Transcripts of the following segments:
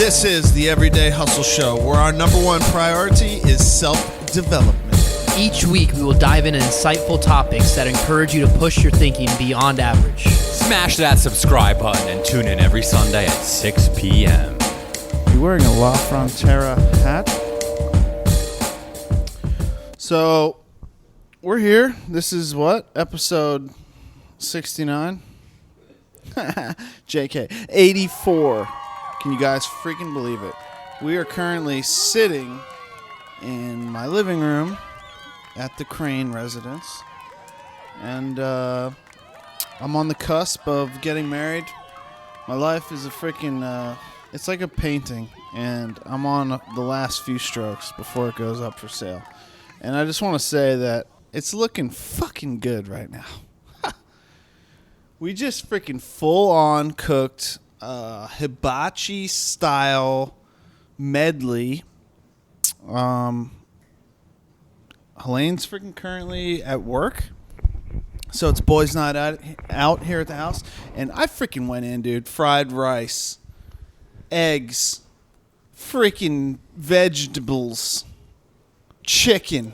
This is the Everyday Hustle Show, where our number one priority is self-development. Each week, we will dive into insightful topics that encourage you to push your thinking beyond average. Smash that subscribe button and tune in every Sunday at 6 p.m. You wearing a La Frontera hat? So, we're here. This is what? Episode 69? JK. 84. Can you guys freaking believe it? We are currently sitting in my living room at the Crane residence. And I'm on the cusp of getting married. My life is a freaking... it's like a painting. And I'm on the last few strokes before it goes up for sale. And I just want to say that it's looking fucking good right now. We just freaking full-on cooked hibachi style medley. Helene's freaking currently at work, so it's boys' night out here at the house, and I freaking went in, dude. Fried rice, eggs, freaking vegetables, chicken.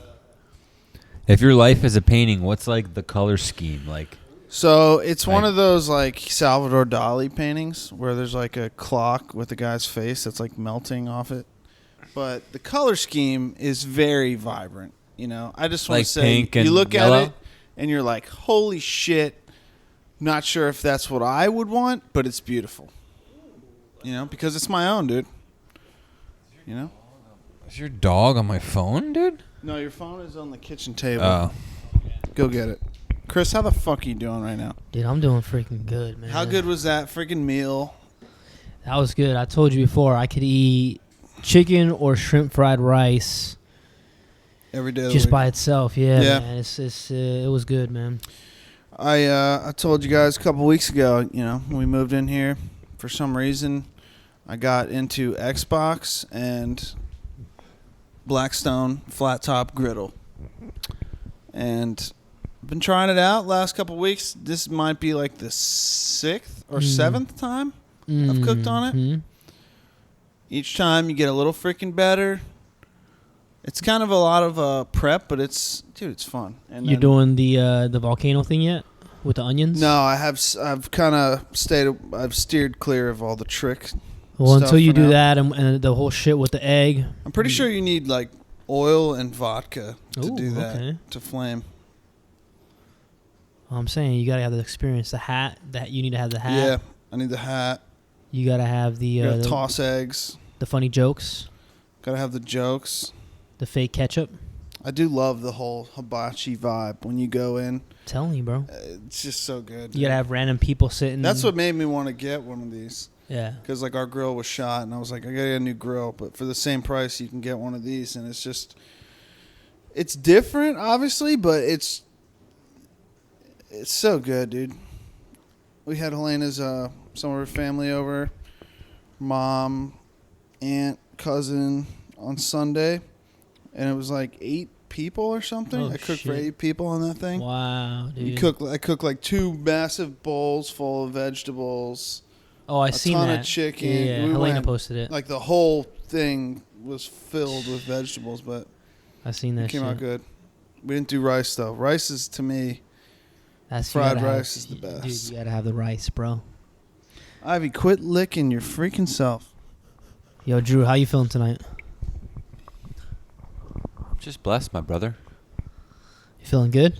If your life is a painting, what's like the color scheme like? So it's one of those like Salvador Dali paintings where there's like a clock with the guy's face that's like melting off it. But the color scheme is very vibrant. You know, I just want to say, pink and you look yellow? at it and you're like, holy shit. Not sure if that's what I would want, but it's beautiful. You know, because it's my own, dude. You know? Is your dog on my phone, dude? No, your phone is on the kitchen table. Oh. Go get it. Chris, how the fuck are you doing right now? Dude, I'm doing freaking good, man. How good was that freaking meal? That was good. I told you before, I could eat chicken or shrimp fried rice Every day of the just week. by itself. Yeah, Yeah. man. It was good, man. I told you guys a couple weeks ago, you know, when we moved in here, for some reason, I got into Xbox and Blackstone flat top griddle. And I've been trying it out last couple weeks. This might be like the 6th or 7th time I've cooked on it. Each time you get a little freaking better. It's kind of a lot of prep, but it's fun. And You're doing the volcano thing yet with the onions? No, I've kind of I've steered clear of all the trick. Well, until you for do now. that and the whole shit with the egg. I'm pretty sure you need like oil and vodka to do that, okay. to flame. I'm saying you gotta have the experience. The hat, you need to have the hat. Yeah, I need the hat. You gotta have the Gotta toss eggs. the funny jokes, Gotta have the jokes. the fake ketchup. I do love the whole hibachi vibe when you go in. Telling you, bro. It's just so good. You gotta have random people sitting. That's what made me want to get one of these. Yeah. Because like our grill was shot, and I was like, I gotta get a new grill, but for the same price, you can get one of these, and it's different, obviously, but it's so good, dude. We had Helena's some of her family over, mom, aunt, cousin on Sunday, and it was like 8 people or something. Oh, I cooked for shit. 8 people on that thing. Wow, dude. I cooked like 2 massive bowls full of vegetables. Oh, I seen ton that. of chicken. Yeah, We Helena went- posted it. Like the whole thing was filled with vegetables, but I seen that it came shit. out good. We didn't do rice though. Rice is, to me, That's fried you gotta rice is the Dude, best. you gotta have the rice, bro. Ivy, quit licking your freaking self. Yo, Drew, how you feeling tonight? Just blessed, my brother. You feeling good?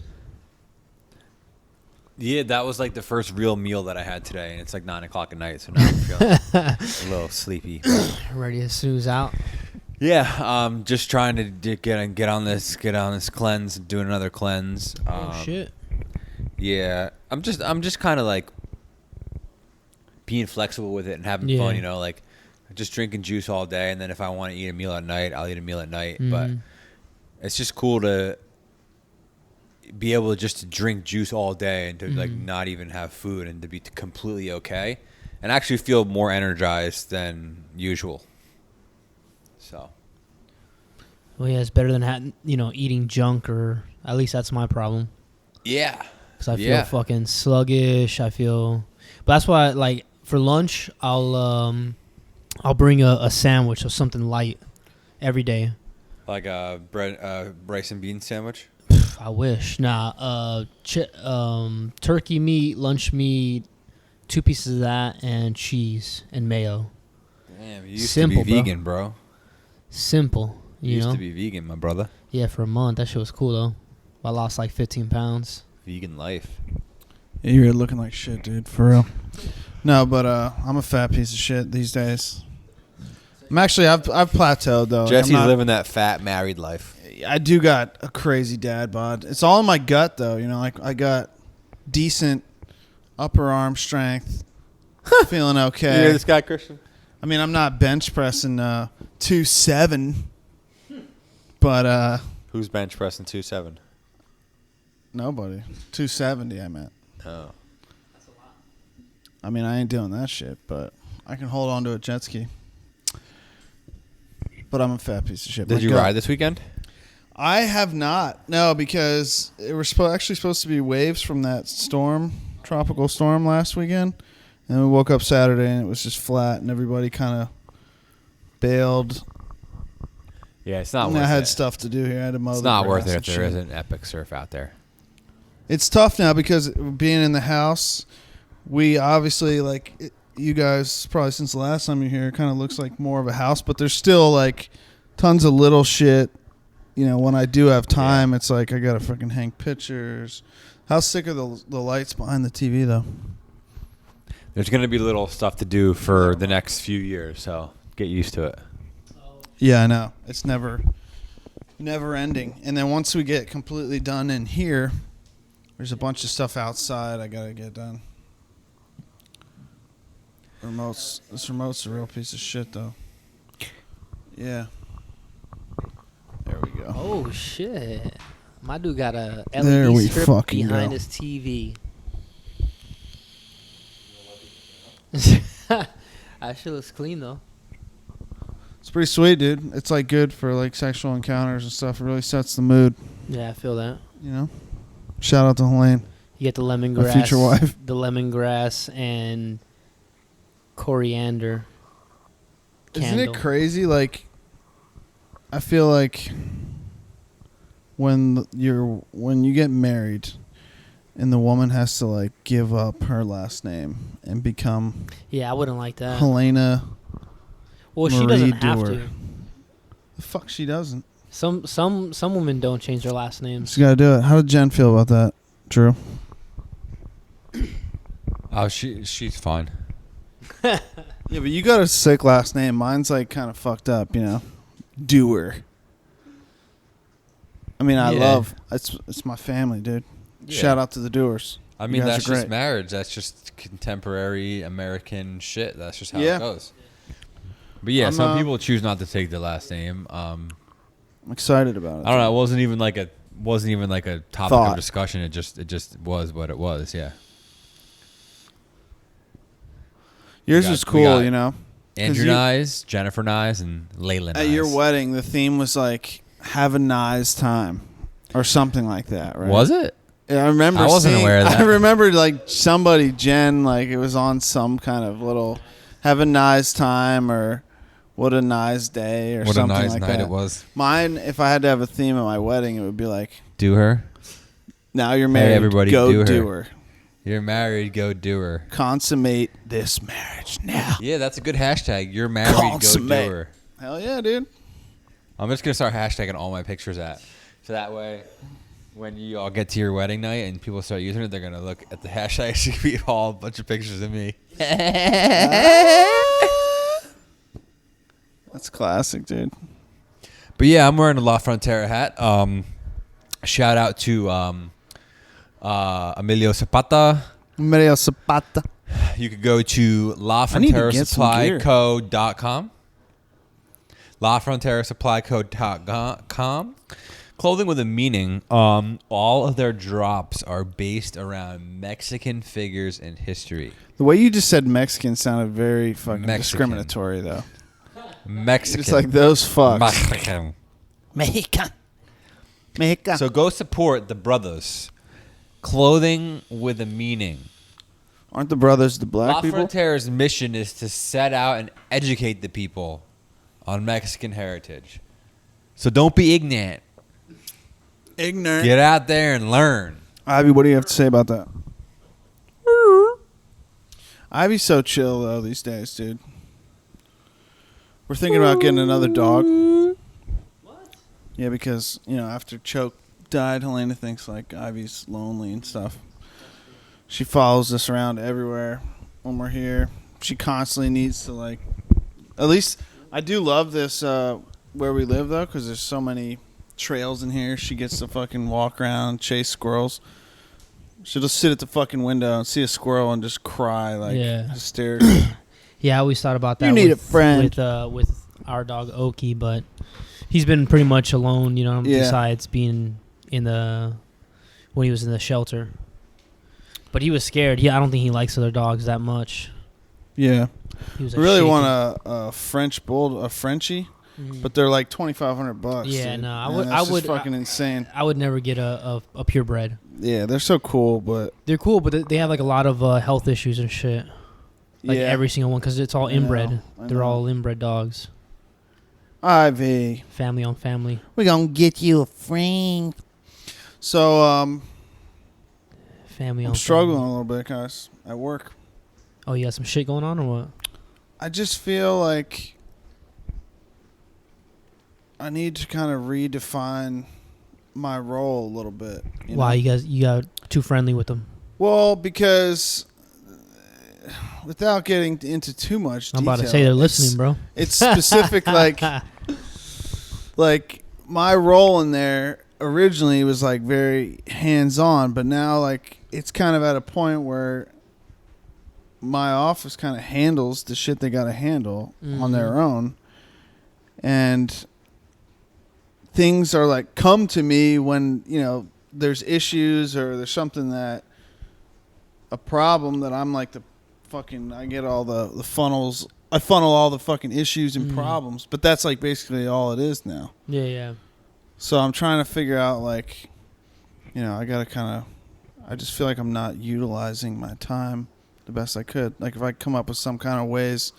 Yeah, that was like the first real meal that I had today, and it's like 9 o'clock at night, so now I'm feeling a little sleepy. Ready to snooze out? Yeah, just trying to get on this cleanse, doing another cleanse. Oh shit. Yeah, I'm just kind of like being flexible with it and having fun, you know, like just drinking juice all day, and then if I want to eat a meal at night, I'll eat a meal at night. But it's just cool to be able to drink juice all day and to like not even have food and to be completely okay and actually feel more energized than usual. So. Well, yeah, it's better than eating junk, or at least that's my problem. Yeah. Because I feel fucking sluggish. But that's why, like, for lunch, I'll I'll bring a sandwich or something light every day. Like a rice and bean sandwich? I wish. Turkey meat, lunch meat, 2 pieces of that, and cheese and mayo. Damn, you used Simple, to be vegan, bro. Simple. You know? Used to be vegan, my brother. Yeah, for a month. That shit was cool, though. I lost like 15 pounds. Vegan life. Yeah, you're looking like shit, dude. For real. No, but I'm a fat piece of shit these days. I'm actually, I've plateaued, though. Jesse's living that fat married life. I do got a crazy dad bod. It's all in my gut, though. You know, like I got decent upper arm strength. Feeling okay. You hear this guy, Christian? I mean, I'm not bench pressing 2.7, but who's bench pressing 2.7? Nobody. 270, I meant. Oh. That's a lot. I mean, I ain't doing that shit, but I can hold on to a jet ski. But I'm a fat piece of shit. Did you ride this weekend? I have not. No, because it was actually supposed to be waves from that storm, tropical storm last weekend. And we woke up Saturday and it was just flat and everybody kind of bailed. Yeah, it's not worth it. I had stuff to do here. I had to mow the It's not grass worth it and if there shit. isn't epic surf out there. It's tough now because being in the house, we obviously, like, you guys, probably since the last time you're here, it kind of looks like more of a house, but there's still, like, tons of little shit. You know, when I do have time, it's like I got to freaking hang pictures. How sick are the lights behind the TV, though? There's going to be little stuff to do for the next few years, so get used to it. Yeah, I know. It's never ending. And then once we get completely done in here, there's a bunch of stuff outside I got to get done. This remote's a real piece of shit, though. Yeah. There we go. Oh, shit. My dude got a There we LED strip fucking behind go. his TV. That shit looks clean, though. It's pretty sweet, dude. It's like good for like sexual encounters and stuff. It really sets the mood, Yeah, I feel that. you know? Shout out to Helene. You get the My lemongrass. future wife. The lemongrass and coriander Isn't candle. it crazy? Like, I feel like when you get married and the woman has to like give up her last name and become Yeah, I wouldn't like that. Helena. Well, she Marie doesn't have Dewar. to. The fuck she doesn't. Some women don't change their last names. She's got to do it. How did Jen feel about that, Drew? Oh, she's fine. Yeah, but you got a sick last name. Mine's like kind of fucked up, you know. Doer. I mean, I Yeah. love it's my family, dude. Yeah. Shout out to the Doers. I You mean, guys that's are just great. marriage. That's just contemporary American shit. That's just how Yeah. it goes. But yeah, I'm, some people choose not to take the last name. I'm excited about it. I don't know. It wasn't even like a topic Thought. of discussion. It just was what it was. Yeah. Yours We got- was we cool, got you know. Andrew you- Nyes, Jennifer Nyes, and Layla Nyes. At your wedding, the theme was like "Have a nice time" or something like that, right? Was it? Yeah, I remember. I wasn't aware of that. I remember like somebody, Jen, like it was on some kind of little "Have a nice time" or "What a nice day" or What a something nice like night that. it was. Mine, if I had to have a theme at my wedding, it would be like, Do her. "Now you're married, everybody, go do her." her. You're married. Go do her. Consummate this marriage now." Yeah, that's a good hashtag. You're married. Consummate. Go do her. Hell yeah, dude. I'm just gonna start hashtagging all my pictures so that way, when you all get to your wedding night and people start using it, they're gonna look at the hashtag. It's gonna be all a bunch of pictures of me. That's classic, dude. But yeah, I'm wearing a La Frontera hat. Shout out to Emilio Zapata. Mario Zapata. You could go to need to get some gear. LaFronteraSupplyCo.com. LaFronteraSupplyCo.com. Clothing with a meaning. All of their drops are based around Mexican figures and history. The way you just said Mexican sounded very fucking Mexican. discriminatory, though. Mexican. It's like those fucks. Mexican. Mexican. Mexican. So go support the brothers. Clothing with a meaning. Aren't the brothers the black La people? Frontera's mission is to set out and educate the people on Mexican heritage. So don't be ignorant. Ignorant. Get out there and learn. Ivy, what do you have to say about that? Ivy's so chill, though, these days, dude. We're thinking about getting another dog. What? Yeah, because, after Choke died, Helena thinks, like, Ivy's lonely and stuff. She follows us around everywhere when we're here. She constantly needs to, like... At least, I do love this where we live, though, because there's so many trails in here. She gets to fucking walk around, chase squirrels. She'll just sit at the fucking window and see a squirrel and just cry, like, hysterically. Yeah, I always thought about that. You need a friend. With our dog Oki, but he's been pretty much alone, besides being when he was in the shelter. But he was scared. I don't think he likes other dogs that much. Yeah. He was I really want a French bull, a Frenchie, but they're like $2,500. Yeah, dude. no, I would fucking insane. I would never get a purebred. Yeah, they're so cool, but they're cool, but they have like a lot of health issues and shit. Like every single one, because it's all inbred. They're all inbred dogs. Ivy, family on family. We're gonna get you a friend. So family on. I'm struggling a little bit, guys, at work. Oh, you got some shit going on or what? I just feel like I need to kind of redefine my role a little bit. Why you got too friendly with them? Well, because without getting into too much detail, I'm about to say they're listening, bro. It's specific, like my role in there originally was like very hands-on, but now like it's kind of at a point where my office kind of handles the shit they got to handle on their own, and things are like come to me when there's issues or there's something a problem that I'm like I get all the funnels. I funnel all the fucking issues and problems, but that's like basically all it is now. Yeah. So I'm trying to figure out like, I gotta I just feel like I'm not utilizing my time the best I could. Like if I come up with some kind of ways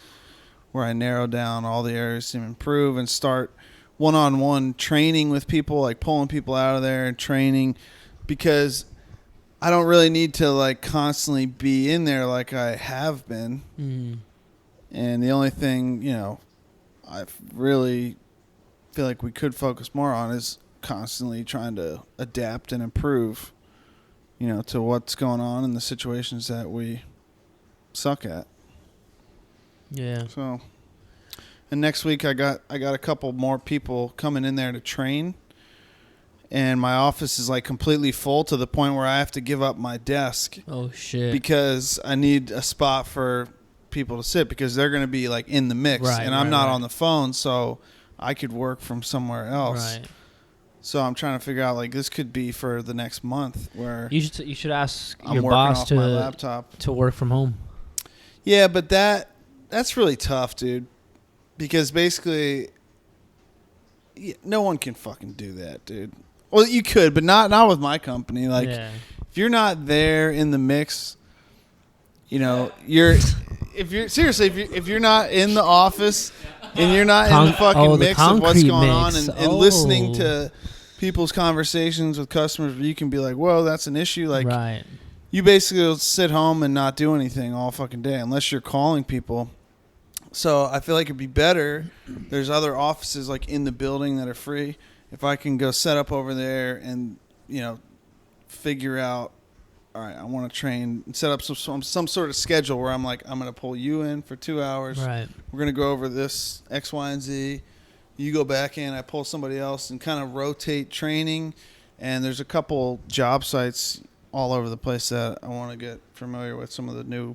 where I narrow down all the areas to improve and start one-on-one training with people, like pulling people out of there and training, because I don't really need to like constantly be in there like I have been. And the only thing, I really feel like we could focus more on is constantly trying to adapt and improve, to what's going on in the situations that we suck at. Yeah. So, and next week I got a couple more people coming in there to train, and my office is like completely full to the point where I have to give up my desk. Oh shit! Because I need a spot for people to sit because they're going to be like in the mix, and I'm not on the phone, so I could work from somewhere else. Right. So I'm trying to figure out like this could be for the next month where you should ask your boss to work from home. Yeah, but that's really tough, dude. Because basically, no one can fucking do that, dude. Well, you could, but not with my company. Like, if you're not there in the mix, if you're not in the office and you're not in the fucking mix of what's going on and listening to people's conversations with customers, where you can be like, whoa, that's an issue. Like, you basically will sit home and not do anything all fucking day unless you're calling people. So I feel like it'd be better. There's other offices like in the building that are free. If I can go set up over there and figure out, all right, I want to train and set up some sort of schedule where I'm like, I'm going to pull you in for 2 hours. Right. We're going to go over this X, Y, and Z. You go back in, I pull somebody else and kind of rotate training. And there's a couple job sites all over the place that I want to get familiar with, some of the new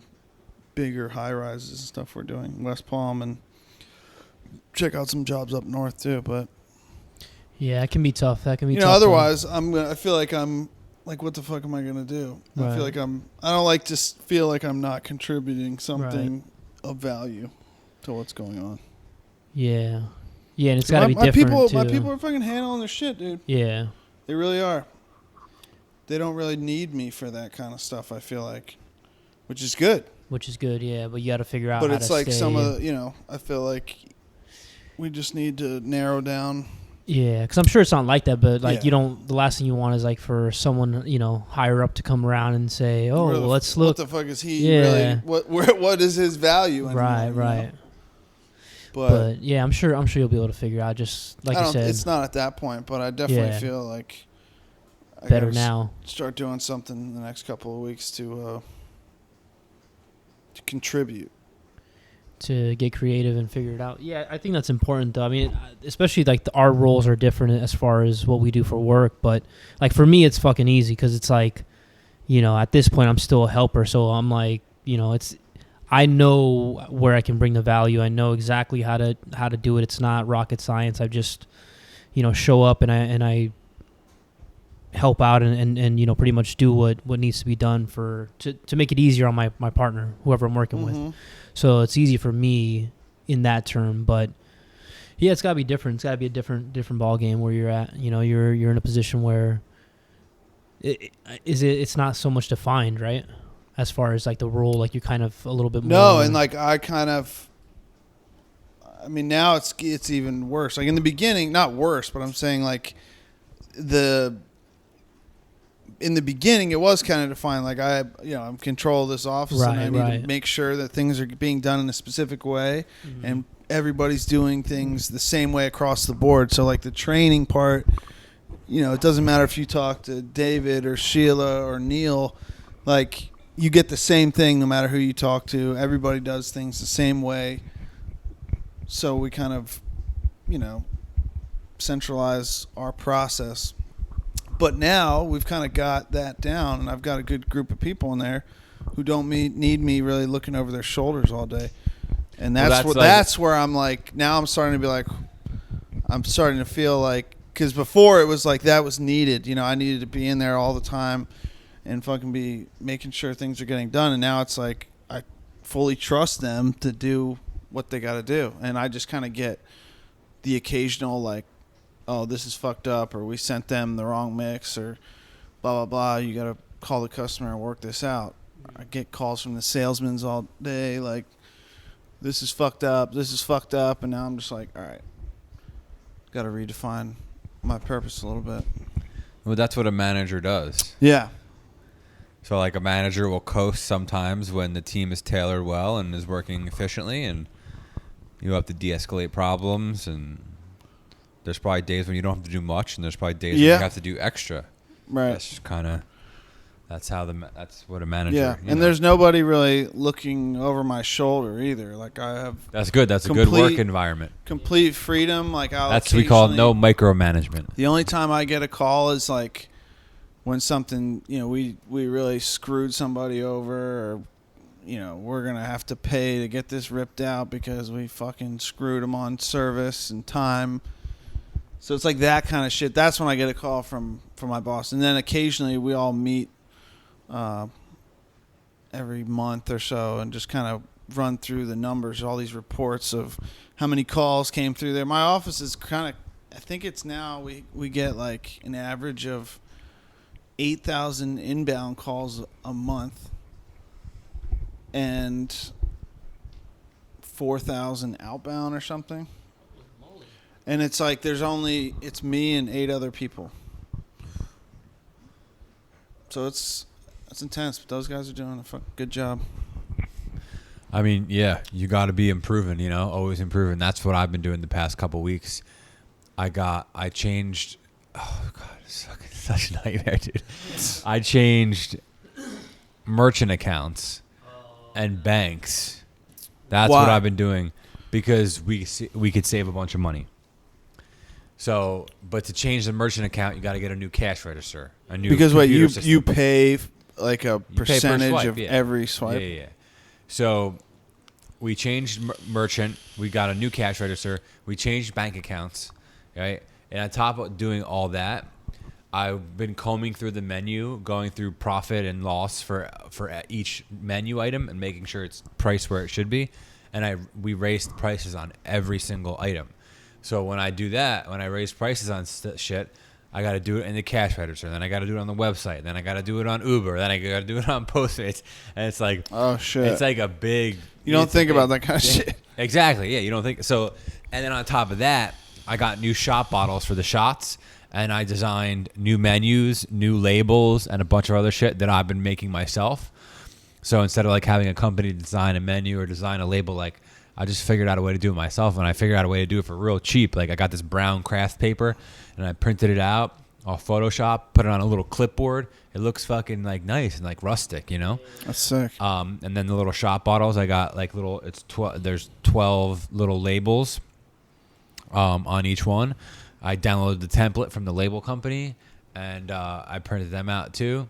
bigger high rises and stuff we're doing, West Palm, and check out some jobs up north too. But yeah, it can be tough. That can be tough. Otherwise, I feel like I'm like, what the fuck am I gonna do? Right. I feel like I don't like to feel like I'm not contributing something of value to what's going on. Yeah, and it's got to be different too. My people are fucking handling their shit, dude. Yeah, they really are. They don't really need me for that kind of stuff, I feel like. which is good. Yeah. But you got to figure out. But how it's to like stay some of the, I feel like we just need to narrow down. Yeah, because I'm sure it's not like that, but like Yeah. you don't. The last thing you want is like for someone higher up to come around and say, "Oh, Really, let's look." What the fuck is he really? What is his value? Right. But yeah, I'm sure you'll be able to figure out. Just like you said, it's not at that point. But I definitely feel like I better gotta now. Start doing something in the next couple of weeks to contribute. To get creative and figure it out. Yeah, I think that's important though. I mean, especially like our roles are different as far as what we do for work, but like for me it's fucking easy because it's like, at this point I'm still a helper, so I'm like, I know where I can bring the value. I know exactly how to do it. It's not rocket science. I just, show up and I help out and pretty much do what needs to be done to make it easier on my partner, whoever I'm working with. So it's easy for me in that term, but yeah, it's gotta be different. It's gotta be a different ball game where you're at. You're in a position where it's not so much defined, right? As far as like the role, like you're kind of a little bit more. No, and like I mean now it's even worse. Like in the beginning, not worse, but I'm saying like in the beginning, it was kind of defined. Like I'm in control of this office, and I need to make sure that things are being done in a specific way, and everybody's doing things the same way across the board. So like the training part, it doesn't matter if you talk to David or Sheila or Neil, like you get the same thing no matter who you talk to. Everybody does things the same way. So we kind of, centralize our process. But now we've kind of got that down, and I've got a good group of people in there who don't need me really looking over their shoulders all day. And that's where I'm like, now I'm starting to be like, I'm starting to feel like, because before it was like that was needed. I needed to be in there all the time and fucking be making sure things are getting done. And now it's like I fully trust them to do what they got to do. And I just kind of get the occasional like, oh, this is fucked up, or we sent them the wrong mix, or blah, blah, blah. You got to call the customer and work this out. I get calls from the salesmen all day, like, this is fucked up, and now I'm just like, all right, got to redefine my purpose a little bit. Well, that's what a manager does. Yeah. So, like, a manager will coast sometimes when the team is tailored well and is working efficiently, and you have to de-escalate problems, and there's probably days when you don't have to do much, and there's probably days when you have to do extra. Right. That's kind of, that's what a manager. Yeah, and there's nobody really looking over my shoulder either. Like I have. That's good. That's a good work environment. Complete freedom. Like that's what we call no micromanagement. The only time I get a call is like when something, we really screwed somebody over, or we're going to have to pay to get this ripped out because we fucking screwed them on service and time. So it's like that kind of shit. That's when I get a call from my boss. And then occasionally we all meet every month or so and just kind of run through the numbers, all these reports of how many calls came through there. My office is kind of, I think it's now, we get like an average of 8,000 inbound calls a month and 4,000 outbound or something. And it's like it's me and 8 other people. So it's intense, but those guys are doing a good job. I mean, yeah, you got to be improving, always improving. That's what I've been doing the past couple weeks. I changed, oh God, it's fucking such a nightmare, dude. I changed merchant accounts and banks. That's what I've been doing because we could save a bunch of money. So, but to change the merchant account, you got to get a new cash register, a new because what you system. pay like a percentage of every swipe. Yeah. So we changed merchant. We got a new cash register. We changed bank accounts, right? And on top of doing all that, I've been combing through the menu, going through profit and loss for each menu item and making sure it's priced where it should be. And we raised prices on every single item. So when I do that, when I raise prices on shit, I got to do it in the cash register. Then I got to do it on the website. Then I got to do it on Uber. Then I got to do it on Postmates. And it's like, oh shit, it's like a big. You don't think about that kind of shit. Exactly. Yeah, you don't think so. And then on top of that, I got new shot bottles for the shots, and I designed new menus, new labels, and a bunch of other shit that I've been making myself. So instead of like having a company design a menu or design a label, like I just figured out a way to do it myself, and I figured out a way to do it for real cheap. Like I got this brown craft paper, and I printed it out off Photoshop, put it on a little clipboard. It looks fucking like nice and like rustic, you know. That's sick. And then the little shot bottles, I got like little. There's 12 little labels, on each one. I downloaded the template from the label company, and I printed them out too.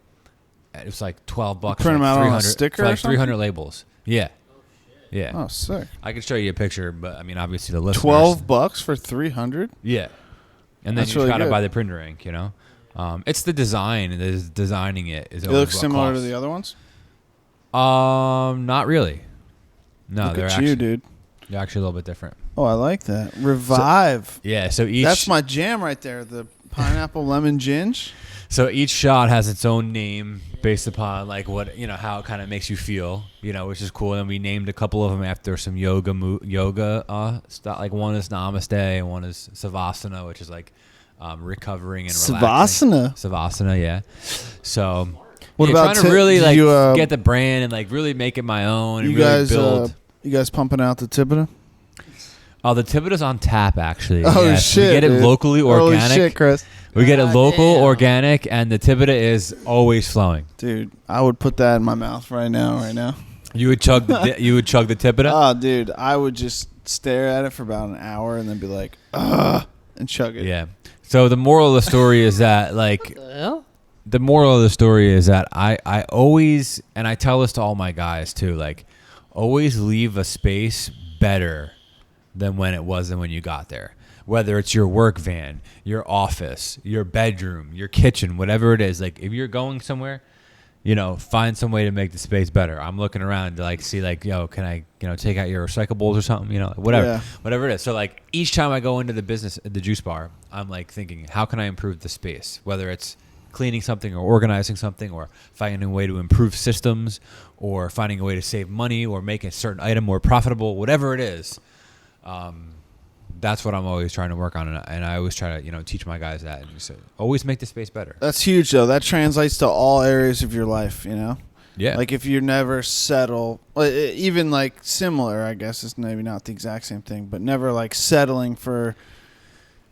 It was like $12. Print them out on a sticker for like or something? 300 labels. Yeah. Yeah. Oh, sick. I can show you a picture, but I mean, obviously the listeners. $12 for 300? Yeah. And then That's you just really gotta good. buy the printer ink, you know. It's the design. Designing it is. It always looks what similar to costs. the other ones? Not really. No, Look they're at actually, you, dude. They're actually a little bit different. Oh, I like that. Revive. Yeah. So each. That's my jam right there. The pineapple lemon ginge. So each shot has its own name based upon like what, you know, how it kind of makes you feel, you know, which is cool. And we named a couple of them after some yoga stuff. Like one is Namaste and one is Savasana, which is like recovering and relaxing. Savasana, yeah. So What about trying to really do like you, get the brand and like really make it my own and you really guys build. you guys pumping out the Tibita? Oh, the Tibita's on tap actually. Oh yes. shit. We get it dude. locally organic. Holy shit, Chris. We get it God local, damn. organic, and the Tibita is always flowing. Dude, I would put that in my mouth right now. You would chug the Tibita? Oh, dude, I would just stare at it for about an hour and then be like, ugh, and chug it. Yeah. So the moral of the story is that like Well, the moral of the story is that I always, and I tell this to all my guys too, like always leave a space better than when it was than when you got there. Whether it's your work van, your office, your bedroom, your kitchen, whatever it is. Like if you're going somewhere, you know, find some way to make the space better. I'm looking around to like see like, yo, can I, you know, take out your recyclables or something, you know, whatever it is. So like each time I go into the juice bar, I'm like thinking, how can I improve the space? Whether it's cleaning something or organizing something or finding a way to improve systems or finding a way to save money or make a certain item more profitable, whatever it is. That's what I'm always trying to work on, and I always try to, you know, teach my guys that. And so always make the space better. That's huge, though. That translates to all areas of your life, you know? Yeah. Like if you never settle, even like similar, I guess it's maybe not the exact same thing, but never like settling for,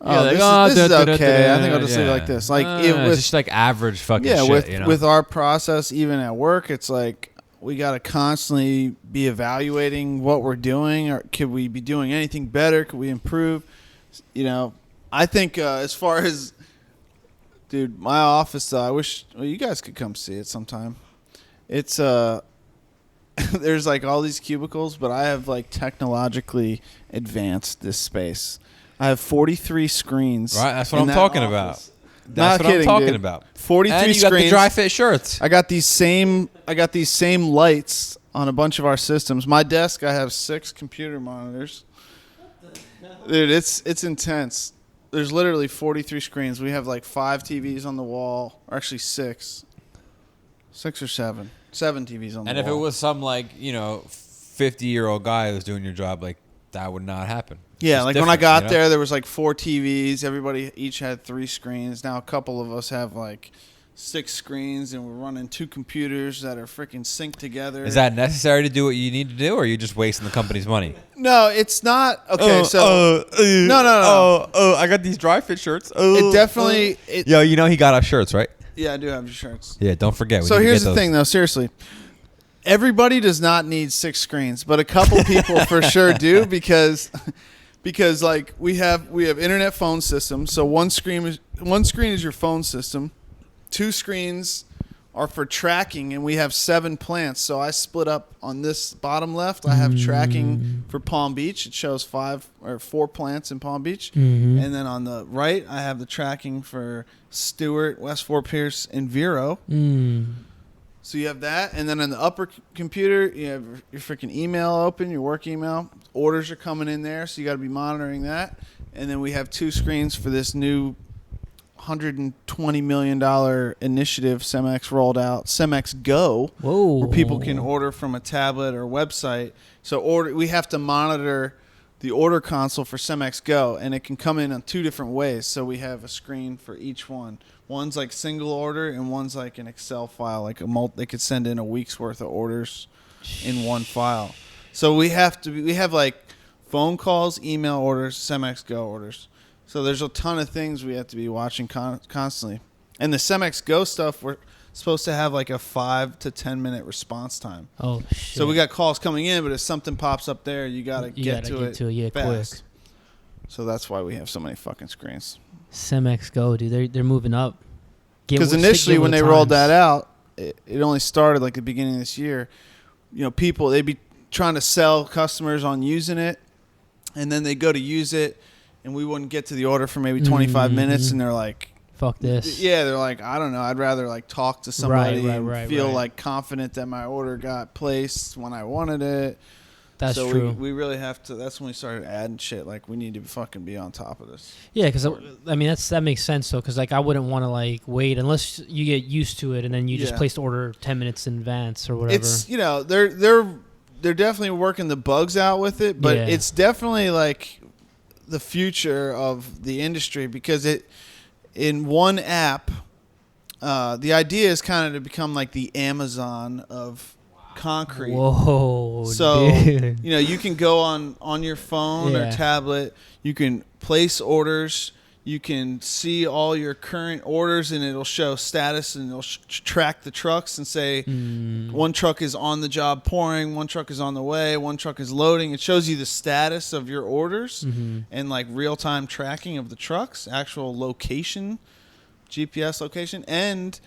this is okay. I think I'll just leave it like this. Like it's just like average fucking shit, with, you know? with our process, even at work, it's like we got to constantly be evaluating what we're doing. Or could we be doing anything better? Could we improve? You know, I think as far as, dude, my office, I wish you guys could come see it sometime. It's there's like all these cubicles, but I have like technologically advanced this space. I have 43 screens. Right, that's what in I'm that talking office. about. That's Not what kidding, I'm talking dude. about. 43 And you screens. got the dry fit shirts. I got these same lights on a bunch of our systems. My desk, I have 6 computer monitors. Dude, it's intense. There's literally 43 screens. We have like 5 TVs on the wall, or actually 6. 6 or 7. 7 TVs on the wall. And if it was some like, you know, 50-year-old guy who's doing your job, like that would not happen. Yeah, It's like when I different, got you know? there, there was like 4 TVs. Everybody each had 3 screens. Now a couple of us have like 6 screens, and we're running 2 computers that are freaking synced together. Is that necessary to do what you need to do, or are you just wasting the company's money? No, it's not. Okay, no. I got these dry fit shirts. It definitely. Yo, you know he got us shirts, right? Yeah, I do have your shirts. Yeah, don't forget. So here's the thing, though. Seriously, everybody does not need 6 screens, but a couple people for sure do because like we have internet phone systems. So one screen is your phone system. 2 screens are for tracking, and we have 7 plants. So I split up on this bottom left. I have tracking for Palm Beach. It shows 5 or 4 plants in Palm Beach. Mm-hmm. And then on the right, I have the tracking for Stewart, West Fort Pierce, and Vero. So you have that, and then on the upper computer, you have your freaking email open, your work email. Orders are coming in there, so you got to be monitoring that. And then we have 2 screens for this new $120 million initiative Simex rolled out, Simex Go, where people can order from a tablet or website. So we have to monitor the order console for Simex Go, and it can come in on 2 different ways. So we have a screen for each one. One's like single order, and one's like an Excel file, like they could send in a week's worth of orders in one file. So we have like phone calls, email orders, Simex Go orders. So there's a ton of things we have to be watching constantly. And the Simex Go stuff, we're supposed to have like a 5 to 10 minute response time. Oh, shit. So we got calls coming in, but if something pops up there, you got to get to it fast. Quick. So that's why we have so many fucking screens. Simex Go, dude. They're moving up. Because initially when they rolled that out, it only started like the beginning of this year. You know, people, they'd be trying to sell customers on using it, and then they go to use it, and we wouldn't get to the order for maybe 25 minutes, and they're like, fuck this. Yeah, they're like, I don't know, I'd rather like talk to somebody and feel like confident that my order got placed when I wanted it. That's so true. We really have to, that's when we started adding shit, like we need to fucking be on top of this. Yeah, because I mean that makes sense though, because like I wouldn't want to like wait unless you get used to it and then you just place the order 10 minutes in advance or whatever. It's, you know, they're definitely working the bugs out with it, but it's definitely like the future of the industry, because it, in one app, the idea is kind of to become like the Amazon of concrete. Whoa. So, dude. you know, you can go on your phone or tablet, you can place orders, you can see all your current orders, and it'll show status, and it'll track the trucks and say one truck is on the job pouring, one truck is on the way, one truck is loading. It shows you the status of your orders and like real-time tracking of the trucks, actual location, GPS location, and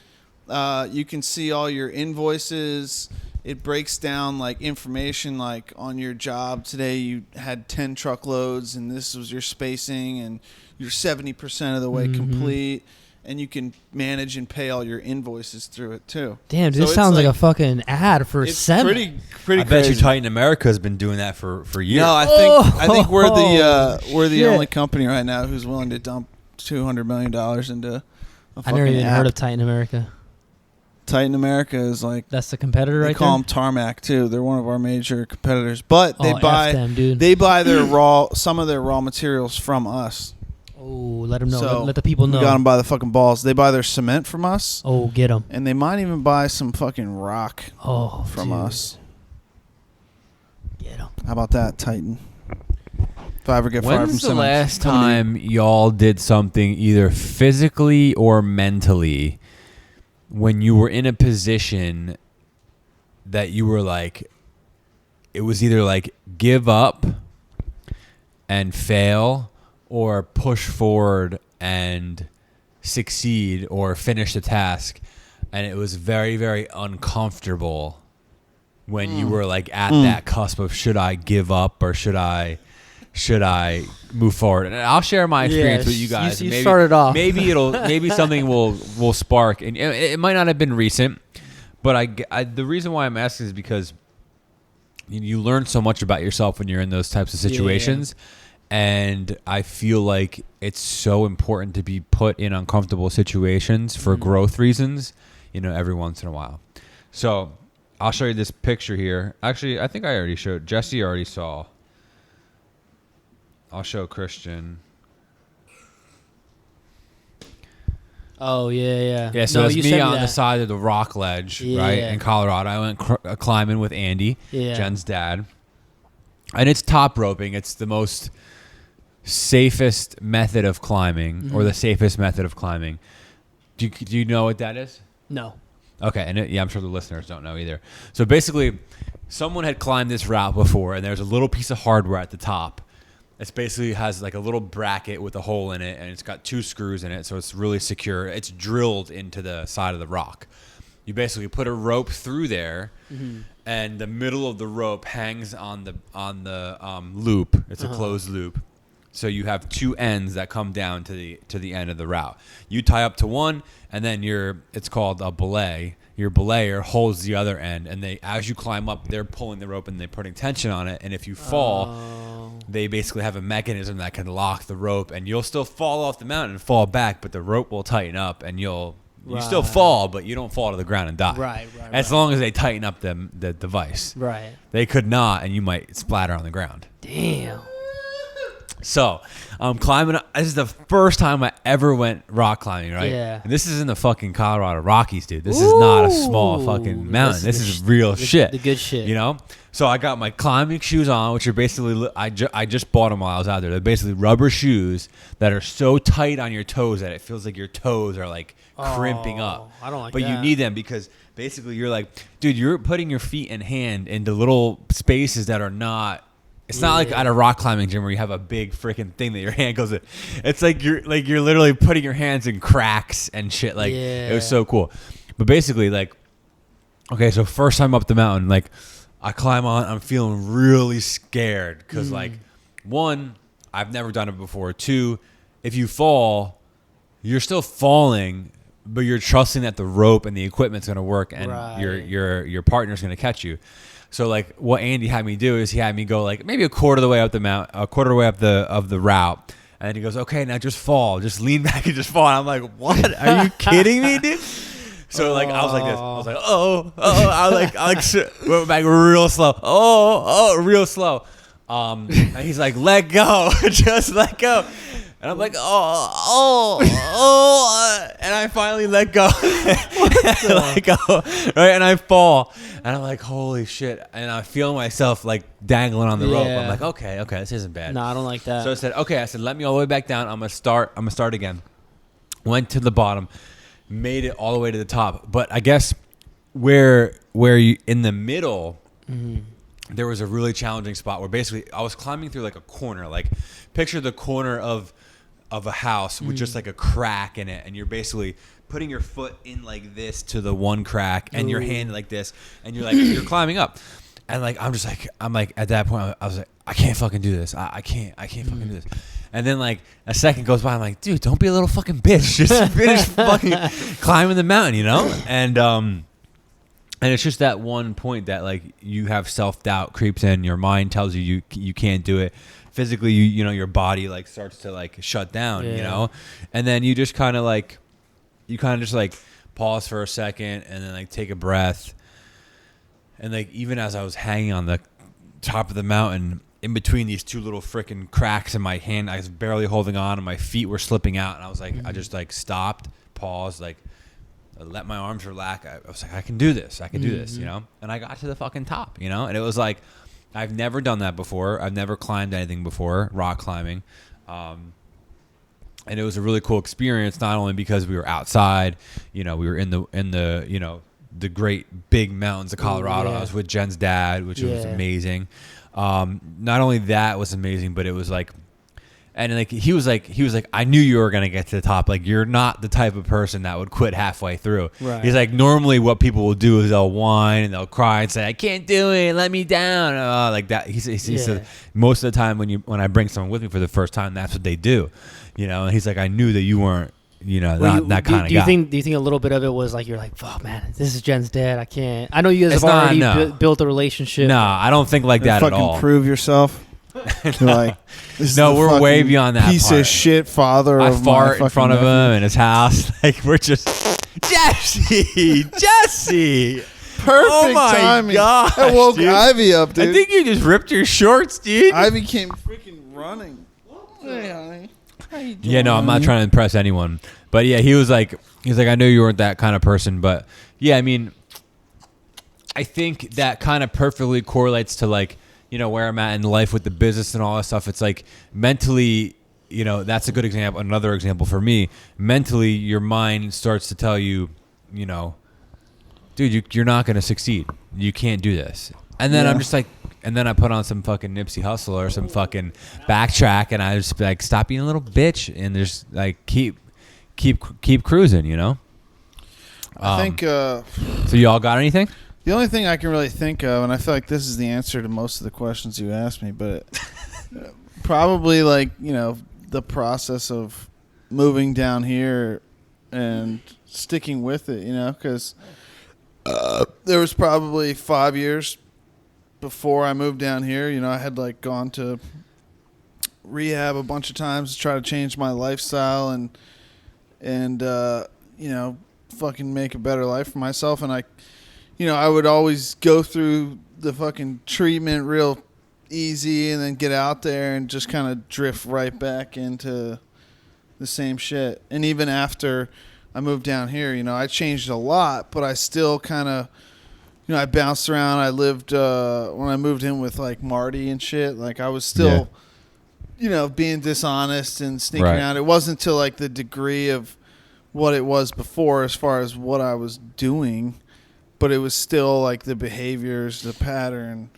you can see all your invoices. It breaks down like information, like on your job today you had 10 truckloads and this was your spacing and you're 70% of the way complete, and you can manage and pay all your invoices through it too. Damn, dude, this sounds like a fucking ad for Simex. Pretty I bet you Titan America has been doing that for years. No, I think we're the only company right now who's willing to dump $200 million into a fucking I never even app. heard of Titan America. Titan America is like, that's the competitor, right? They call them Tarmac too. They're one of our major competitors, but they buy dude. They buy some of their raw materials from us. Oh, let them know. So let the people know. We got them by the fucking balls. They buy their cement from us. Oh, get them. And they might even buy some fucking rock from us. Get them. How about that, Titan? If I ever get fired from When's the Simex, last time y'all did something either physically or mentally when you were in a position that you were like, it was either like give up and fail or push forward and succeed or finish the task, and it was very, very uncomfortable when you were like at that cusp of should I give up or should I move forward? And I'll share my experience with you guys. You started off. Maybe something will spark, and it might not have been recent, but the reason why I'm asking is because you learn so much about yourself when you're in those types of situations. And I feel like it's so important to be put in uncomfortable situations for growth reasons, every once in a while. So I'll show you this picture here. Actually, I think I already showed. Jesse already saw. I'll show Christian. Oh, yeah. Yeah, so it's me on the side of the rock ledge, right, in Colorado. I went climbing with Andy, Jen's dad. And it's top roping. It's the most safest method of climbing, or the safest method of climbing. Do you know what that is? No. Okay, and I'm sure the listeners don't know either. So basically, someone had climbed this route before, and there's a little piece of hardware at the top. It basically has like a little bracket with a hole in it, and it's got 2 screws in it, so it's really secure. It's drilled into the side of the rock. You basically put a rope through there, and the middle of the rope hangs on the loop. It's a closed loop. So you have 2 ends that come down to the end of the route. You tie up to one, and then it's called a belay. Your belayer holds the other end, and as you climb up, they're pulling the rope and they're putting tension on it. And if you fall, they basically have a mechanism that can lock the rope, and you'll still fall off the mountain and fall back, but the rope will tighten up, and you still fall, but you don't fall to the ground and die. Right. As long as they tighten up the device. Right. They could not, and you might splatter on the ground. Damn. So, climbing. This is the first time I ever went rock climbing, right? Yeah. And this is in the fucking Colorado Rockies, dude. This is not a small fucking mountain. This is real shit. The good shit. You know? So I got my climbing shoes on, which are basically, I just bought them while I was out there. They're basically rubber shoes that are so tight on your toes that it feels like your toes are like crimping up. I don't like but that. you need them because basically you're like, dude, you're putting your feet and hand into little spaces that are not. It's not like at a rock climbing gym where you have a big freaking thing that your hand goes in. It's like you're literally putting your hands in cracks and shit. Like it was so cool. But basically, like, okay, so first time up the mountain, like I climb on, I'm feeling really scared because like, one, I've never done it before. Two, if you fall, you're still falling, but you're trusting that the rope and the equipment's gonna work and your partner's gonna catch you. So like what Andy had me do is he had me go like maybe a quarter of the way up the mount, a quarter of the way up of the route, and then he goes, okay, now just fall, just lean back and just fall. And I'm like, what? Are you kidding me, dude? So like I was like this, I was like, I went back real slow, real slow. And he's like, let go, just let go. And I'm like, and I finally let go. Let go, right? And I fall. And I'm like, holy shit. And I feel myself like dangling on the rope. I'm like, okay, this isn't bad. No, I don't like that. So I said, let me all the way back down. I'm gonna start again. Went to the bottom, made it all the way to the top. But I guess where you in the middle, there was a really challenging spot where basically I was climbing through like a corner. Like picture the corner of a house with just like a crack in it, and you're basically putting your foot in like this to the one crack and your hand like this, and you're like you're climbing up, and like I'm like at that point I was like, I can't fucking do this. I can't fucking do this. And then like a second goes by, I'm like, dude, don't be a little fucking bitch. Just finish fucking climbing the mountain, you know? And it's just that one point that like you have self-doubt creeps in, your mind tells you can't do it. Physically, you know, your body like starts to like shut down, you know? And then you just kind of just like pause for a second and then like take a breath. And like even as I was hanging on the top of the mountain, in between these two little freaking cracks in my hand, I was barely holding on and my feet were slipping out. And I was like, I just like stopped, paused, like let my arms relax. I was like, I can do this, you know? And I got to the fucking top, you know? And it was like, I've never done that before. I've never climbed anything before, rock climbing. And it was a really cool experience, not only because we were outside, you know, we were in the you know, the great big mountains of Colorado. I was with Jen's dad, which was amazing. Not only that was amazing, but it was like, and like he was like, I knew you were gonna get to the top. Like you're not the type of person that would quit halfway through. Right. He's like, normally what people will do is they'll whine and they'll cry and say, I can't do it, let me down, like that. He said most of the time when I bring someone with me for the first time, that's what they do, you know. And he's like, I knew that you weren't, you know, that kind of guy. Do you think a little bit of it was like you're like, fuck, man, this is Jen's dad. I can't. I know you guys have already built a relationship. No, I don't think like that at all. Fucking prove yourself. Like, no, we're way beyond that. Piece of shit father. I fart in front of him in his house. Like we're just Jesse. Perfect timing. God, I woke dude. Ivy up, dude. I think you just ripped your shorts, dude. Ivy came freaking running. Hey, honey. How you doing? Yeah, no, I'm not trying to impress anyone. But yeah, he was like, I knew you weren't that kind of person. But yeah, I mean, I think that kind of perfectly correlates to like, you know, where I'm at in life with the business and all that stuff. It's like mentally, you know, that's a good example. Another example for me, mentally, your mind starts to tell you, you know, dude, you're not going to succeed. You can't do this. And then I'm just like, and then I put on some fucking Nipsey Hussle or some fucking Backtrack, and I just like, stop being a little bitch and just like keep cruising, you know? I think. So you all got anything? The only thing I can really think of, and I feel like this is the answer to most of the questions you asked me, but probably like, you know, the process of moving down here and sticking with it, you know, because there was probably 5 years before I moved down here. You know, I had like gone to rehab a bunch of times to try to change my lifestyle and fucking make a better life for myself. And I would always go through the fucking treatment real easy and then get out there and just kind of drift right back into the same shit. And even after I moved down here, I changed a lot, but I still kind of, I bounced around. I lived, when I moved in with like Marty and shit, like I was still, being dishonest and sneaking around. It wasn't to like the degree of what it was before as far as what I was doing, but it was still like the behaviors, the pattern,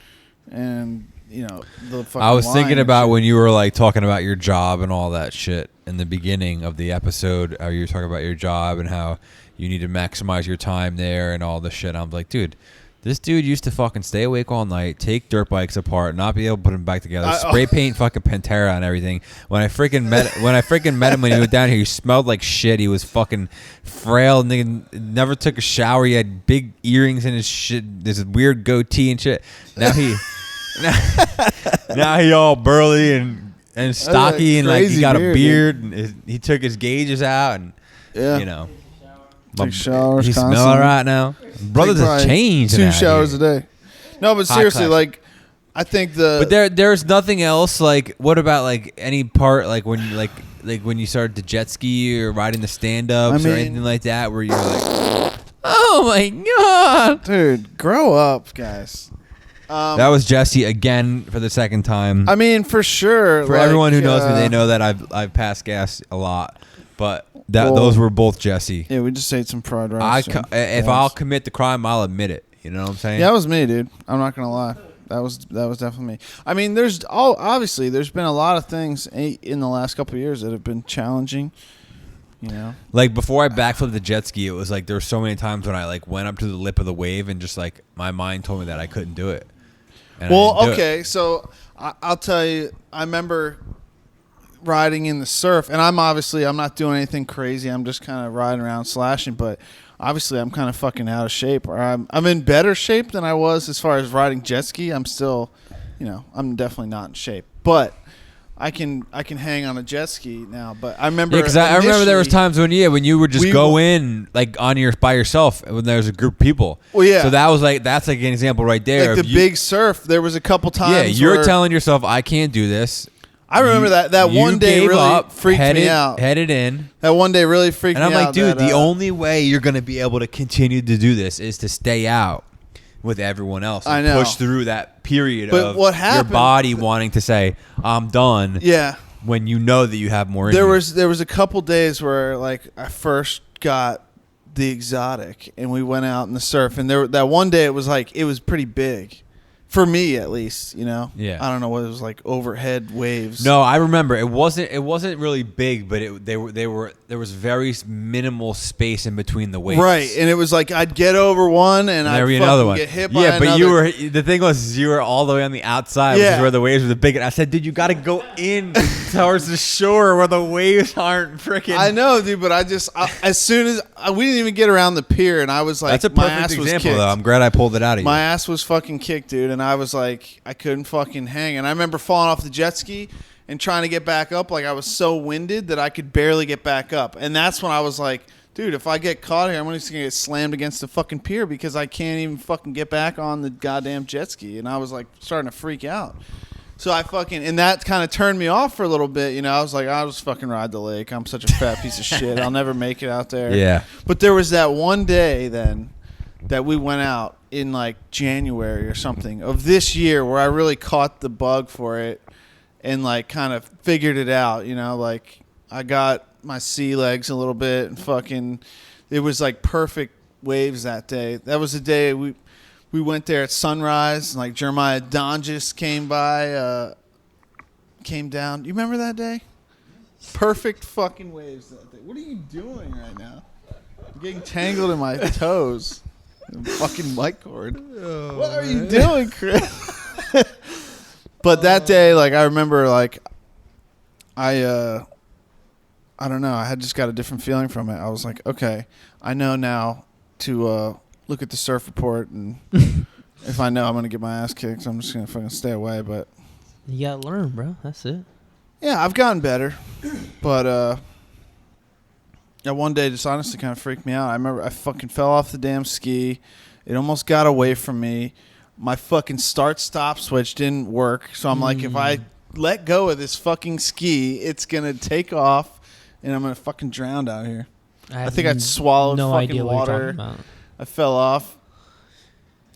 and the fucking I was thinking about shit. when you were like talking about your job and all that shit in the beginning of the episode, how you were talking about your job and how you need to maximize your time there and all this shit. I'm like, dude, this dude used to fucking stay awake all night, take dirt bikes apart, not be able to put them back together, spray paint fucking Pantera and everything. When I freaking met him when he was down here, he smelled like shit. He was fucking frail, nigga, never took a shower. He had big earrings in his shit, this weird goatee and shit. Now he all burly and stocky and like he got a beard and he took his gauges out and take showers. He smell right now. Brother just changed. 2 showers a day. No, but seriously, like I think But there's nothing else. Like, what about like any part like when when you started to jet ski or riding the stand ups or anything like that where you're like, oh my god, dude, grow up, guys. That was Jesse again for the second time. I mean, for sure. For everyone who knows me, they know that I've passed gas a lot, but those were both Jesse. Yeah, we just ate some fried rice. If I'll commit the crime, I'll admit it. You know what I'm saying? Yeah, that was me, dude. I'm not gonna lie. That was definitely me. I mean, obviously there's been a lot of things in the last couple of years that have been challenging. Like before I backflipped the jet ski, it was like there were so many times when I like went up to the lip of the wave and just like my mind told me that I couldn't do it. Well, okay, so I'll tell you. I remember riding in the surf, and I'm not doing anything crazy. I'm just kind of riding around slashing, but obviously I'm kind of fucking out of shape, or I'm in better shape than I was as far as riding jet ski. I'm still, I'm definitely not in shape, but I can hang on a jet ski now. But I remember, because I remember there was times when you would just go in like by yourself when there was a group of people. Well, yeah. So that's like an example right there. Like the big surf, there was a couple times. Yeah, you're telling yourself I can't do this. I remember that one day really freaked me out. Headed in. That one day really freaked me out. And I'm like, dude, the only way you're going to be able to continue to do this is to stay out with everyone else. And I know. Push through that period but of what happened, your body wanting to say, I'm done. Yeah. When you know that you have more in there you. There was a couple days where like I first got the exotic and we went out in the surf, and that one day it was pretty big. For me, at least, Yeah. I don't know what it was like, overhead waves. No, I remember it wasn't really big, but there was very minimal space in between the waves. Right, and it was like I'd get over one and I'd get hit by another. Yeah, but the thing was you were all the way on the outside, which is where the waves were the big. And I said, dude, you got to go in towards the shore where the waves aren't freaking. I know, dude, but as soon as we didn't even get around the pier, and I was like, that's a perfect example, though. I'm glad I pulled it out of you. My ass was fucking kicked, dude. And I was like, I couldn't fucking hang. And I remember falling off the jet ski and trying to get back up. Like I was so winded that I could barely get back up. And that's when I was like, dude, if I get caught here, I'm just going to get slammed against the fucking pier because I can't even fucking get back on the goddamn jet ski. And I was like starting to freak out. So and that kind of turned me off for a little bit. I was like, I'll just fucking ride the lake. I'm such a fat piece of shit. I'll never make it out there. Yeah. But there was that one day then that we went out in like January or something of this year where I really caught the bug for it and like kind of figured it out, like I got my sea legs a little bit and fucking, it was like perfect waves that day. That was the day we went there at sunrise and like Jeremiah Donjis came down. You remember that day? Perfect fucking waves that day. What are you doing right now? I'm getting tangled in my toes. Fucking mic cord. Oh, what are you doing, Chris? But that day, like I remember, like I don't know. I had just got a different feeling from it. I was like, okay, I know now to look at the surf report, and if I know I'm gonna get my ass kicked, I'm just gonna fucking stay away. But you gotta learn, bro. That's it. Yeah, I've gotten better, but that one day just honestly kind of freaked me out. I remember I fucking fell off the damn ski. It almost got away from me. My fucking start-stop switch didn't work, so I'm like, if I let go of this fucking ski, it's gonna take off, and I'm gonna fucking drown out here. I think I'd swallowed no fucking idea what water. you're talking about. I fell off.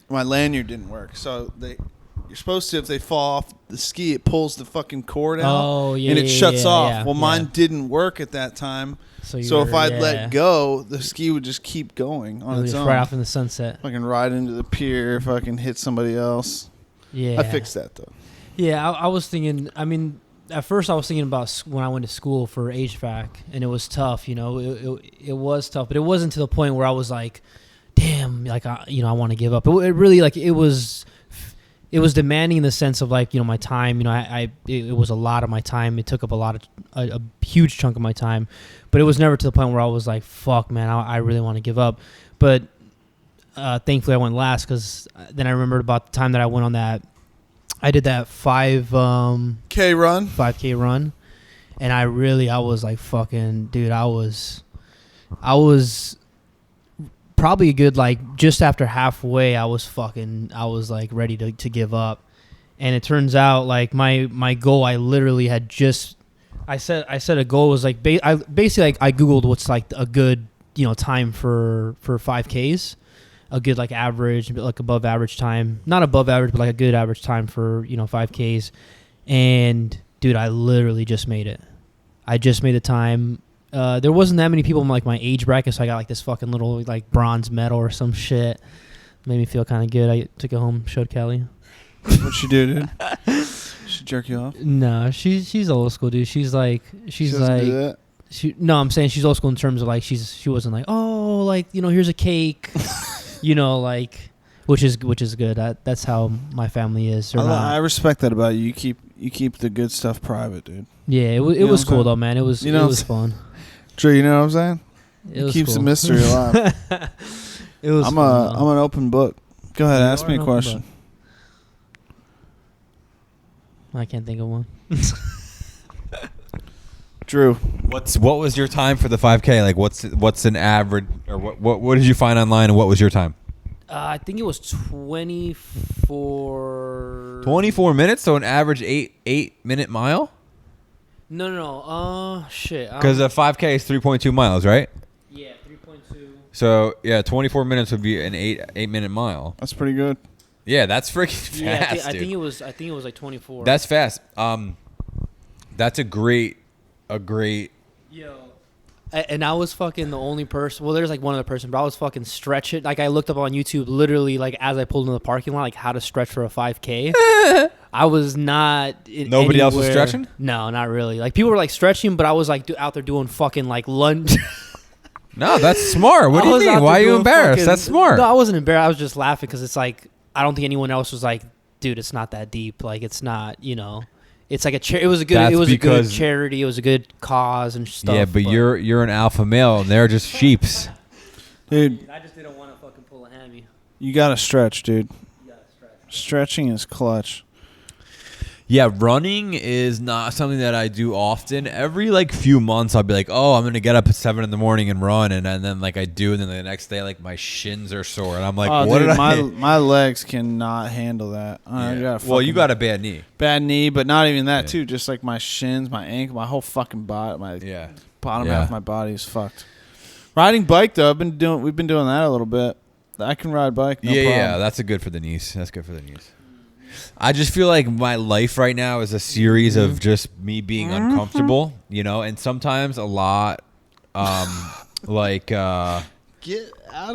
My lanyard didn't work, so you're supposed to, if they fall off the ski, it pulls the fucking cord out, and it shuts off. Well, mine didn't work at that time, so if I'd let go, the ski would just keep going on its own. Right off in the sunset. Fucking ride into the pier, fucking hit somebody else. Yeah. I fixed that, though. Yeah, I was thinking, I mean, at first I was thinking about when I went to school for HVAC, and it was tough, you know. It was tough, but it wasn't to the point where I was like, damn, like, I want to give up. It really, like, it was demanding in the sense of, like, you know, my time. You know, it was a lot of my time. It took up a huge chunk of my time, but it was never to the point where I was like, fuck, man, I really want to give up. But thankfully I went last, because then I remembered about the time that I went on that. I did that 5K run, and I was like, fucking, dude, I was probably a good, like, just after halfway, I was like ready to give up. And it turns out, like, my goal, I literally had just, I said a goal was like, I Googled what's like a good, you know, time for 5Ks. A good, like, average, like above average time. Not above average, but like a good average time for, you know, 5Ks. And, dude, I literally just made it. I just made the time. There wasn't that many people in, like, my age bracket, so I got, like, this fucking little, like, bronze medal or some shit. Made me feel kind of good. I took it home, showed Kelly. What'd she do, dude? She jerk you off? No, she's old school, dude. She's like, do that? No, I'm saying she's old school in terms of, like, she wasn't like, oh, like, you know, here's a cake. You know, like, which is good. That's how my family is. I respect that about you. You keep the good stuff private, dude. Yeah, it was cool though, man. It was fun. Drew, you know what I'm saying? It keeps cool. the mystery alive. It was. I'm an open book. Go ahead, ask me a question. I can't think of one. Drew, what was your time for the 5K? Like, what's an average, or what did you find online, and what was your time? I think it was 24. 24 minutes, so an average 8-minute mile. No. Shit. Because a 5K is 3.2 miles, right? Yeah, 3.2. So yeah, 24 minutes would be an 8-minute mile. That's pretty good. Yeah, that's freaking fast. Yeah, I dude. think it was like 24. That's fast. That's a great. Yo. And I was fucking the only person. Well, there's like one other person, but I was fucking stretching. Like, I looked up on YouTube, literally, like, as I pulled into the parking lot, like, how to stretch for a 5K. I was not. Nobody else was stretching? No, not really. Like, people were like stretching, but I was like out there doing fucking like lunge. No, that's smart. What do you mean? Why are you embarrassed? That's smart. No, I wasn't embarrassed. I was just laughing because it's like, I don't think anyone else was like, dude, it's not that deep. Like, it's not, you know. It's like it was a good charity. It was a good cause and stuff. Yeah, but you're an alpha male and they're just sheeps. Dude, I just didn't want to fucking pull a hammy. You gotta stretch, dude. Stretching is clutch. Yeah, running is not something that I do often. Every like few months, I'll be like, "Oh, I'm gonna get up at 7 a.m. and run," and then like I do, and then the next day, like my shins are sore, and I'm like, "What dude, did my legs cannot handle that." You got a bad knee. Bad knee, but not even that too. Just like my shins, my ankle, my whole fucking body, bottom half of my body is fucked. Riding bike though, we've been doing that a little bit. I can ride bike. No problem. Yeah, that's good for the knees. That's good for the knees. I just feel like my life right now is a series of just me being uncomfortable, you know, and sometimes a lot, get out of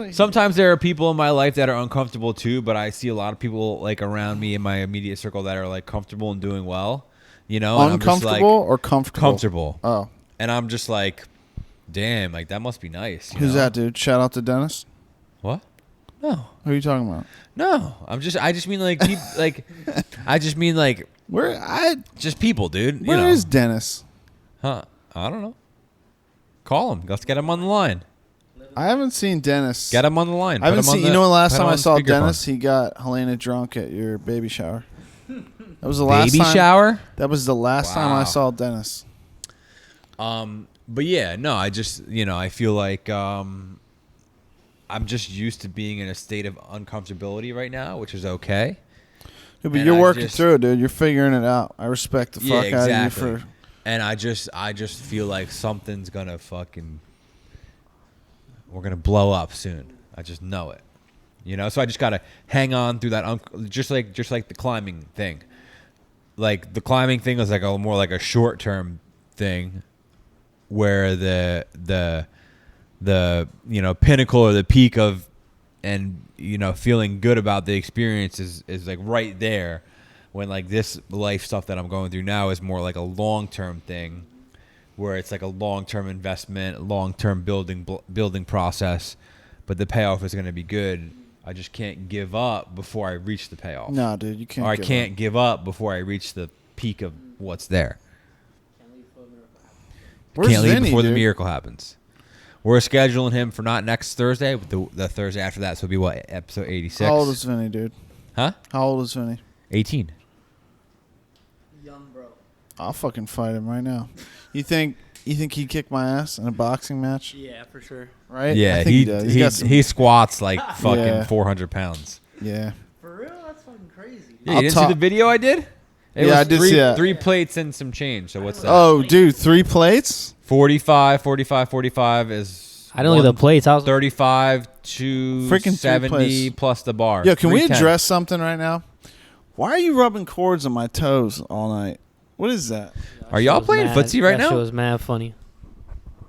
here. Sometimes there are people in my life that are uncomfortable too, but I see a lot of people like around me in my immediate circle that are like comfortable and doing well, you know. Uncomfortable or comfortable? Comfortable. Oh. And I'm just like, damn, like that must be nice. Who's that, dude? Shout out to Dennis. What? No. Who are you talking about? No, I just mean like just people, dude. Where is Dennis? Huh? I don't know. Call him. Let's get him on the line. I haven't seen Dennis. Get him on the line. I haven't seen. You know, the last time I saw Dennis, he got Helena drunk at your baby shower. That was the last baby time, shower. That was the last time I Wow. saw Dennis. But yeah, no, I just, I feel like I'm just used to being in a state of uncomfortability right now, which is okay. Yeah, but And you're I working just- through it, dude. You're figuring it out. I respect the fuck out of you for. And I just feel like something's gonna we're gonna blow up soon. I just know it. So I just gotta hang on through that. Just like the climbing thing. Like the climbing thing was like more like a short term thing, where the pinnacle or the peak of, and feeling good about the experience is like right there, when like this life stuff that I'm going through now is more like a long-term thing, where it's like a long-term investment, long-term building process, but the payoff is going to be good. I just can't give up before I reach the payoff. No, dude, you can't. Or I can't give up before I reach the peak of what's there. Where's Can't leave Vinny, before dude? the miracle happens. We're scheduling him for not next Thursday, but the Thursday after that. So it'll be what, episode 86? How old is Vinny, dude? Huh? How old is Vinny? 18. Young bro. I'll fucking fight him right now. You think he'd kick my ass in a boxing match? Yeah, for sure. Right? Yeah, I think he does. He got some, he squats like fucking Yeah. 400 pounds. yeah. For real? That's fucking crazy. Yeah, I'll you didn't see talk- the video I did? It Yeah, was I did see that. 3 plates and some change. So what's that? Oh, dude, 3 plates? 45 is I didn't look at the plates. I was 35 to Freaking 3 70 plates. plus the bar. Yo, can we 310. address something right now? Why are you rubbing cords on my toes all night? What is that? Are y'all playing footsie right now? That shit was mad funny.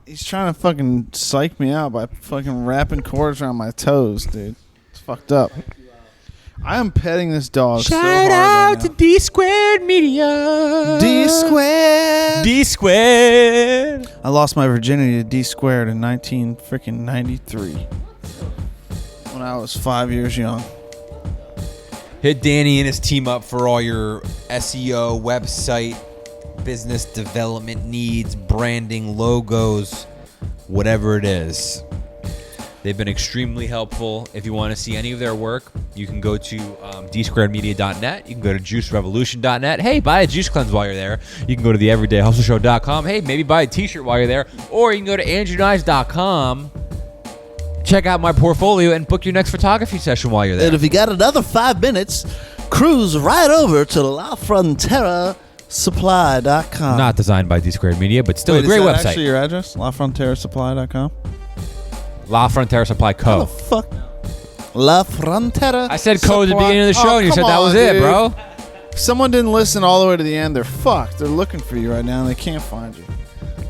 He's trying to fucking psych me out by fucking wrapping cords around my toes, dude. It's fucked up. I am petting this dog so hard right now. D Squared Media. D squared. D Squared. I lost my virginity to D squared in 1993 when I was 5 years young. Hit Danny and his team up for all your SEO, website, business development needs, branding, logos, whatever it is. They've been extremely helpful. If you want to see any of their work, you can go to dsquaredmedia.net. You can go to juicerevolution.net. Hey, buy a juice cleanse while you're there. You can go to theeverydayhustleshow.com. Hey, maybe buy a t-shirt while you're there. Or you can go to andrewnice.com. Check out my portfolio and book your next photography session while you're there. And if you got another 5 minutes, cruise right over to LaFronteraSupply.com. Not designed by D Squared Media, but still Wait, a great is that website. actually your address? LaFronteraSupply.com? La Frontera Supply How Co. the fuck? La Frontera. I said co at the beginning of the show, Oh, and you come said that was on, it, dude. bro. If someone didn't listen all the way to the end, they're fucked. They're looking for you right now, and they can't find you.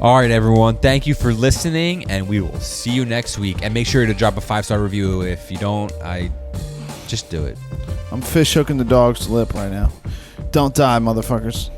All right, everyone. Thank you for listening, and we will see you next week. And make sure to drop a 5-star review. If you don't, just do it. I'm fish hooking the dog's lip right now. Don't die, motherfuckers.